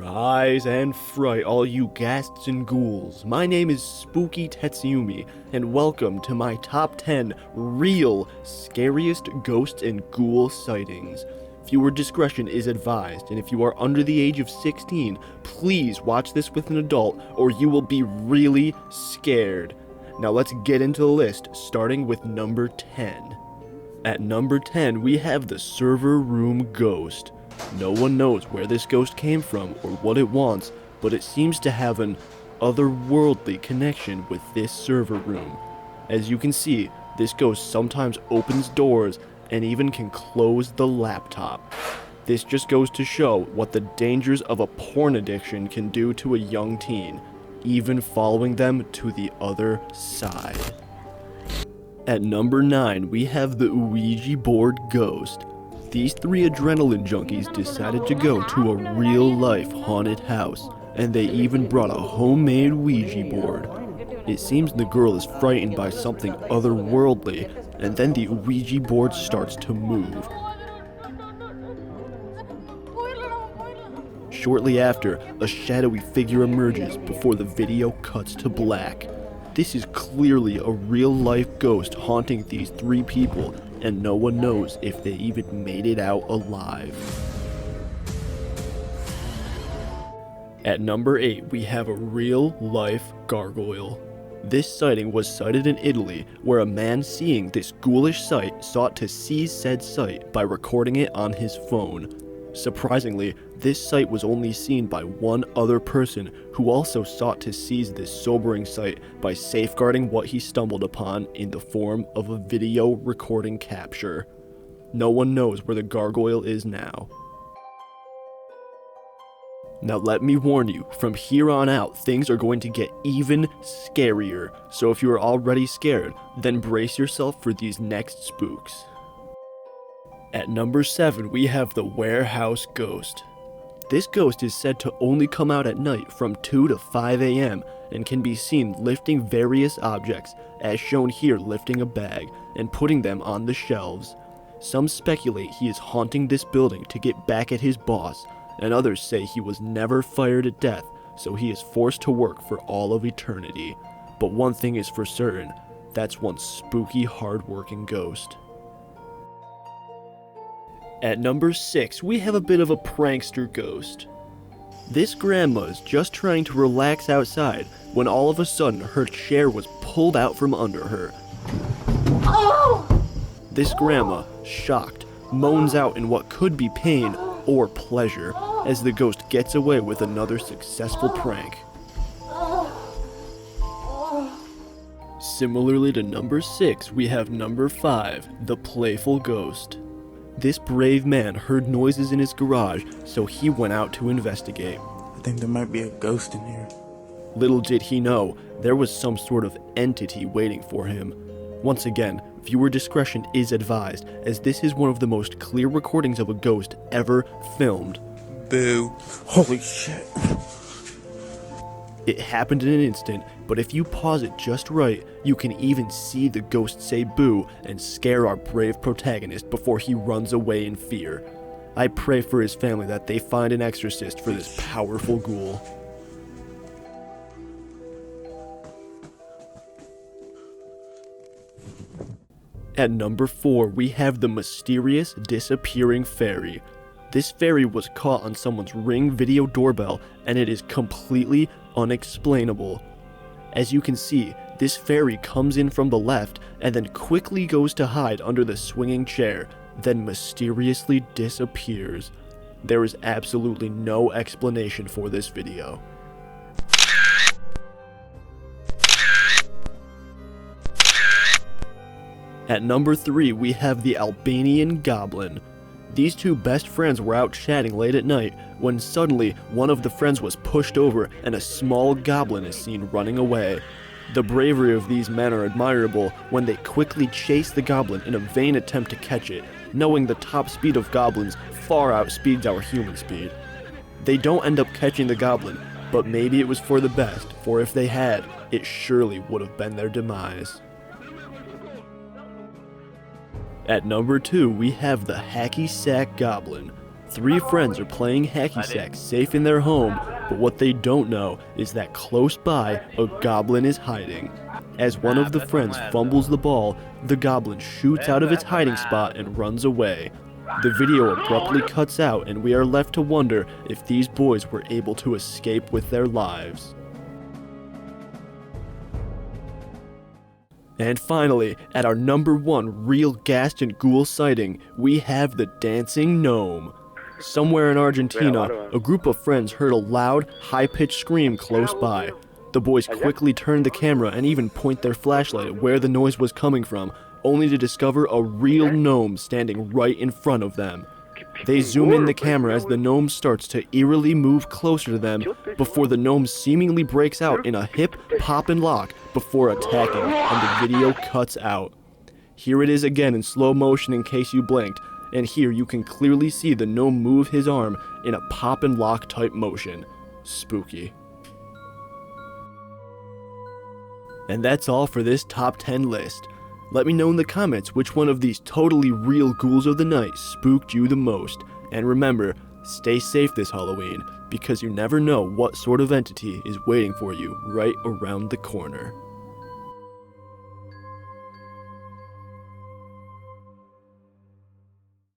Rise and fright, all you ghasts and ghouls. My name is Spooky Tetsyumi, and welcome to my top 10 real scariest ghost and ghoul sightings. Viewer discretion is advised, and if you are under the age of 16, please watch this with an adult, or you will be really scared. Now let's get into the list, starting with number 10. At number 10, we have the server room ghost. No one knows where this ghost came from or what it wants, but it seems to have an otherworldly connection with this server room. As you can see, this ghost sometimes opens doors and even can close the laptop. This just goes to show what the dangers of a porn addiction can do to a young teen, even following them to the other side. At number 9, we have the ouija board ghost. These three adrenaline junkies decided to go to a real-life haunted house, and they even brought a homemade ouija board. It seems the girl is frightened by something otherworldly, and then the ouija board starts to move. Shortly after, a shadowy figure emerges before the video cuts to black. This is clearly a real-life ghost haunting these three people, and no one knows if they even made it out alive. At number 8, we have a real-life gargoyle. This sighting was cited in Italy, where a man seeing this ghoulish sight sought to seize said sight by recording it on his phone. Surprisingly, this sight was only seen by one other person who also sought to seize this sobering sight by safeguarding what he stumbled upon in the form of a video recording capture. No one knows where the gargoyle is now. Now let me warn you, from here on out, things are going to get even scarier, so if you are already scared, then brace yourself for these next spooks. At number 7, we have the warehouse ghost. This ghost is said to only come out at night from 2 to 5 a.m. and can be seen lifting various objects, as shown here lifting a bag, and putting them on the shelves. Some speculate he is haunting this building to get back at his boss, and others say he was never fired at death, so he is forced to work for all of eternity. But one thing is for certain, that's one spooky, hard-working ghost. At number 6, we have a bit of a prankster ghost. This grandma is just trying to relax outside when all of a sudden her chair was pulled out from under her. Oh! This grandma, shocked, moans out in what could be pain or pleasure as the ghost gets away with another successful prank. Similarly to number 6, we have number 5, the playful ghost. This brave man heard noises in his garage, so he went out to investigate. I think there might be a ghost in here. Little did he know, there was some sort of entity waiting for him. Once again, viewer discretion is advised, as this is one of the most clear recordings of a ghost ever filmed. Boo. Holy shit. It happened in an instant, but if you pause it just right, you can even see the ghost say boo and scare our brave protagonist before he runs away in fear. I pray for his family that they find an exorcist for this powerful ghoul. At number 4, we have the mysterious disappearing fairy. This fairy was caught on someone's Ring video doorbell, and it is completely unexplainable. As you can see, this fairy comes in from the left and then quickly goes to hide under the swinging chair, then mysteriously disappears. There is absolutely no explanation for this video. At number 3, we have the Albanian Goblin. These two best friends were out chatting late at night when suddenly one of the friends was pushed over and a small goblin is seen running away. The bravery of these men are admirable when they quickly chase the goblin in a vain attempt to catch it, knowing the top speed of goblins far outspeeds our human speed. They don't end up catching the goblin, but maybe it was for the best, for if they had, it surely would have been their demise. At number 2, we have the Hacky Sack Goblin. 3 friends are playing hacky sack safe in their home, but what they don't know is that close by, a goblin is hiding. As one of the friends fumbles the ball, the goblin shoots out of its hiding spot and runs away. The video abruptly cuts out, and we are left to wonder if these boys were able to escape with their lives. And finally, at our number 1 real Ghast and Ghoul sighting, we have the dancing gnome. Somewhere in Argentina, a group of friends heard a loud, high-pitched scream close by. The boys quickly turned the camera and even point their flashlight at where the noise was coming from, only to discover a real gnome standing right in front of them. They zoom in the camera as the gnome starts to eerily move closer to them before the gnome seemingly breaks out in a hip pop and lock before attacking, and the video cuts out. Here it is again in slow motion in case you blinked, and here you can clearly see the gnome move his arm in a pop and lock type motion. Spooky. And that's all for this top 10 list. Let me know in the comments which one of these totally real ghouls of the night spooked you the most. And remember, stay safe this Halloween, because you never know what sort of entity is waiting for you right around the corner.